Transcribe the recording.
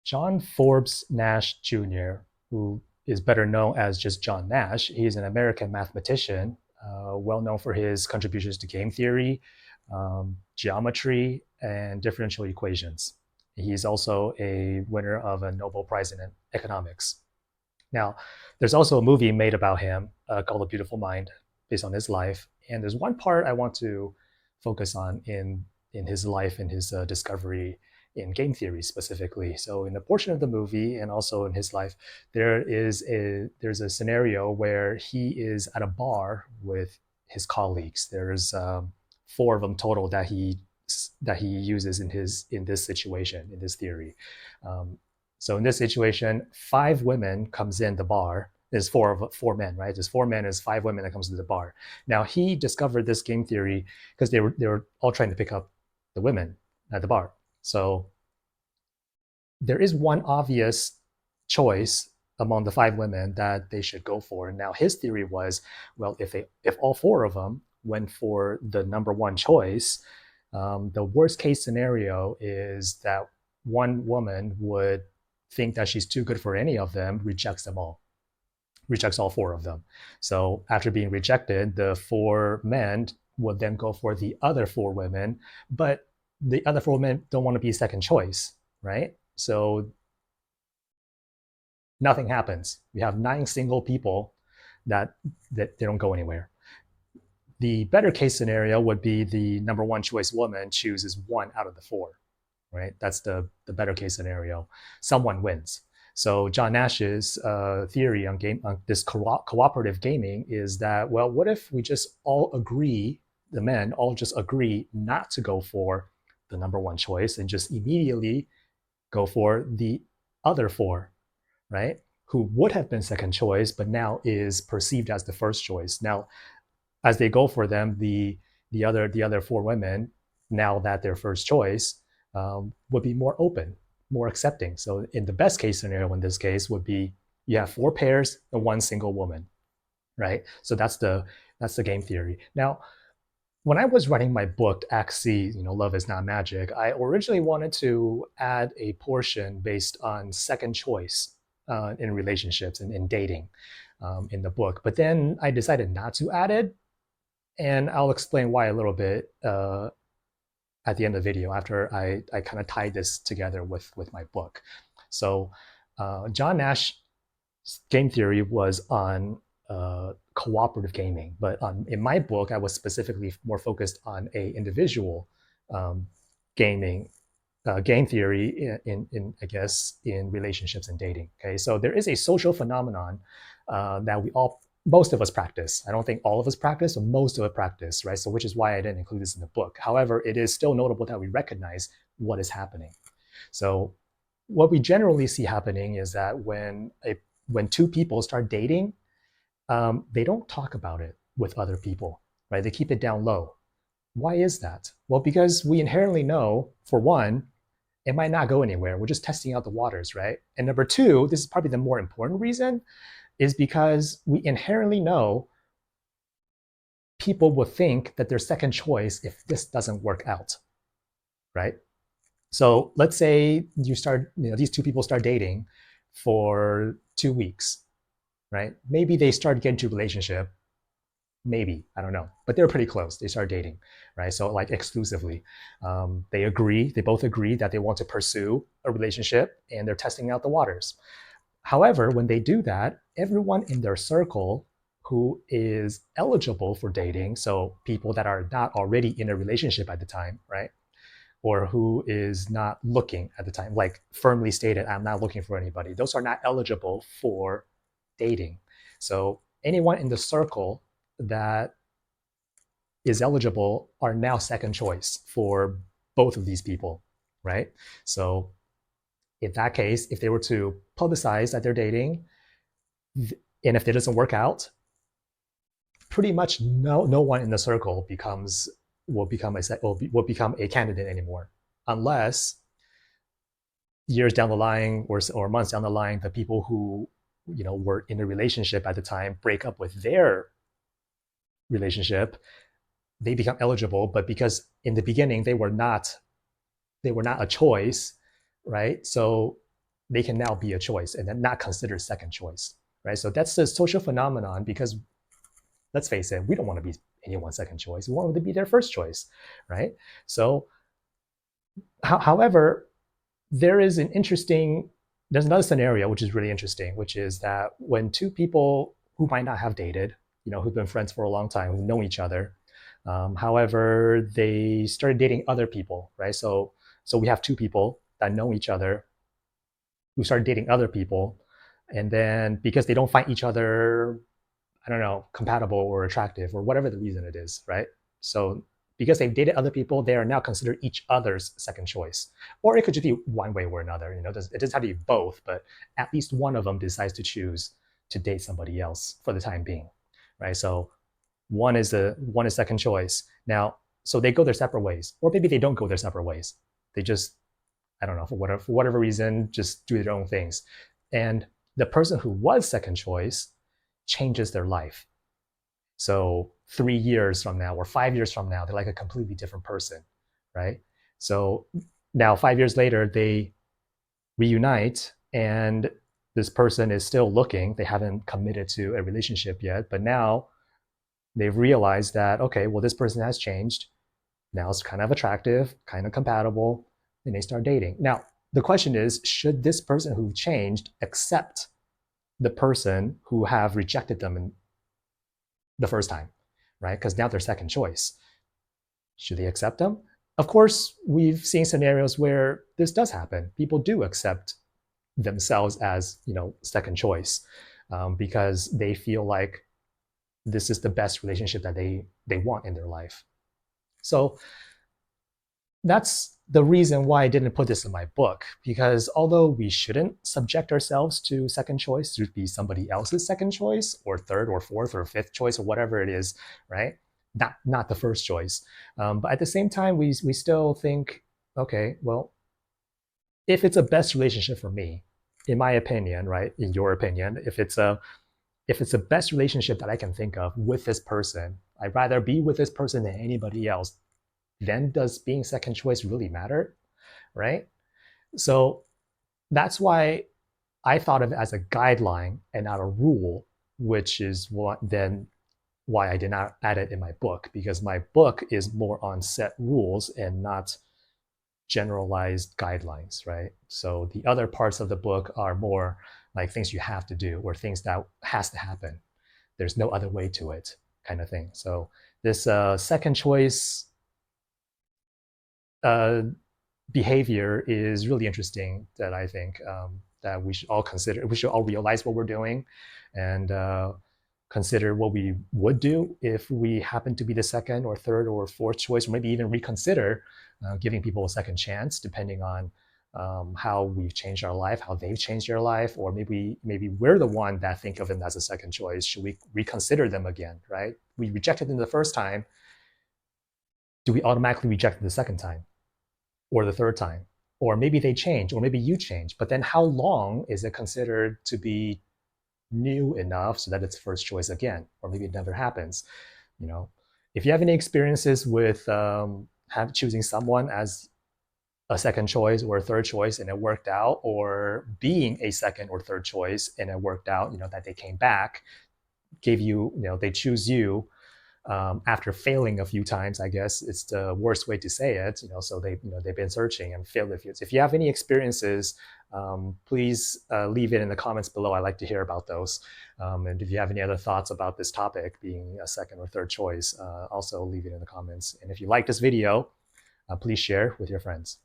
John Forbes Nash Jr., who is better known as just John Nash, he's an American mathematician, well known for his contributions to game theory, geometry, and differential equations. He's also a winner of a Nobel Prize in economics. Now, there's also a movie made about him called A Beautiful Mind, based on his life. And there's one part I want to focus on in his life and his discovery in game theory specifically. So, in the portion of the movie and also in his life, there's a scenario where he is at a bar with his colleagues. There's four of them total that he uses in this situation in this theory. Um, so in this situation, five women comes in the bar. There's four men, right? There's four men. There's five women that comes to the bar. Now he discovered this game theory because they were all trying to pick up the women at the bar. So there is one obvious choice among the five women that they should go for. Now his theory was, well, if all four of them went for the number one choice, the worst case scenario is that one woman would think that she's too good for any of them, rejects all four of them. So after being rejected, the four men would then go for the other four women, but the other four women don't want to be second choice, right? So nothing happens. We have nine single people that they don't go anywhere. The better case scenario would be the number one choice woman chooses one out of the four, right? That's the better case scenario. Someone wins. So John Nash's theory on this cooperative gaming is that, well, what if we just all agree, the men all just agree not to go for the number one choice and just immediately go for the other four, right? Who would have been second choice, but now is perceived as the first choice. Now, as they go for them, the other four women, now that their first choice, would be more open, more accepting. So in the best case scenario, in this case, would be you have four pairs and one single woman, right? So that's the game theory. Now, when I was writing my book, Act C, Love is Not Magic, I originally wanted to add a portion based on second choice in relationships and in dating in the book. But then I decided not to add it, and I'll explain why a little bit at the end of the video after I kind of tie this together with my book. So John Nash game theory was on cooperative gaming, but in my book, I was specifically more focused on a individual gaming game theory in I guess in relationships and dating. Okay, so there is a social phenomenon that most of us practice. I don't think all of us practice, but most of us practice, right? So which is why I didn't include this in the book. However, it is still notable that we recognize what is happening. So what we generally see happening is that when two people start dating, they don't talk about it with other people, right? They keep it down low. Why is that? Well, because we inherently know, for one, it might not go anywhere. We're just testing out the waters, right? And number two, this is probably the more important reason, is because we inherently know people will think that they're second choice if this doesn't work out, right? So let's say these two people start dating for 2 weeks, right? Maybe they start getting into a relationship. Maybe, I don't know, but they're pretty close. They start dating, right? So like exclusively, they both agree that they want to pursue a relationship and they're testing out the waters. However, when they do that, everyone in their circle who is eligible for dating, so people that are not already in a relationship at the time, right? Or who is not looking at the time, like firmly stated, I'm not looking for anybody, those are not eligible for dating. So anyone in the circle that is eligible are now second choice for both of these people, right? So in that case, if they were to publicize that they're dating, and if it doesn't work out, pretty much no one in the circle will become a candidate anymore, unless years down the line or months down the line, the people who were in a relationship at the time break up with their relationship, they become eligible. But because in the beginning they were not a choice, right? So they can now be a choice and then not considered second choice, right? So that's the social phenomenon because let's face it, we don't want to be anyone's second choice. We want them to be their first choice, right? So, however, there's another scenario which is really interesting, which is that when two people who might not have dated, who've been friends for a long time, who know each other, however, they started dating other people, right? So we have two people that know each other who started dating other people, and then because they don't find each other, I don't know, compatible or attractive or whatever the reason it is, right? So because they've dated other people, they are now considered each other's second choice. Or it could just be one way or another. It doesn't have to be both, but at least one of them decides to choose to date somebody else for the time being, right? So one is second choice. Now, so they go their separate ways, or maybe they don't go their separate ways. They just, I don't know, for whatever reason, just do their own things. And the person who was second choice changes their life. So 3 years from now or 5 years from now, they're like a completely different person, right? So now 5 years later, they reunite and this person is still looking. They haven't committed to a relationship yet, but now they've realized that, okay, well, this person has changed. Now it's kind of attractive, kind of compatible, and they start dating. Now, the question is, should this person who changed accept the person who have rejected them in the first time, right? Because now they're second choice. Should they accept them? Of course, we've seen scenarios where this does happen. People do accept themselves as, second choice because they feel like this is the best relationship that they want in their life. So that's the reason why I didn't put this in my book, because although we shouldn't subject ourselves to second choice to be somebody else's second choice or third or fourth or fifth choice or whatever it is, right? Not the first choice. But at the same time, we still think, okay, well, if it's a best relationship for me, in my opinion, right? In your opinion, if it's the best relationship that I can think of with this person, I'd rather be with this person than anybody else. Then does being second choice really matter, right? So that's why I thought of it as a guideline and not a rule, which is why I did not add it in my book, because my book is more on set rules and not generalized guidelines, right? So the other parts of the book are more like things you have to do or things that has to happen. There's no other way to it, kind of thing. So this second choice behavior is really interesting, that I think that we should all consider. We should all realize what we're doing and consider what we would do if we happen to be the second or third or fourth choice, or maybe even reconsider giving people a second chance, depending on how we've changed our life, how they've changed their life, or maybe we're the one that think of them as a second choice. Should we reconsider them again, right? We rejected them the first time. Do we automatically reject them the second time or the third time? Or maybe they change, or maybe you change. But then how long is it considered to be new enough so that it's first choice again? Or maybe it never happens. If you have any experiences with choosing someone as a second choice or a third choice and it worked out, or being a second or third choice and it worked out, that they came back, gave you, they choose you after failing a few times, I guess it's the worst way to say it. So they've been searching and failed a few. If you have any experiences, please leave it in the comments below. I like to hear about those. And if you have any other thoughts about this topic being a second or third choice, also leave it in the comments. And if you like this video, please share with your friends.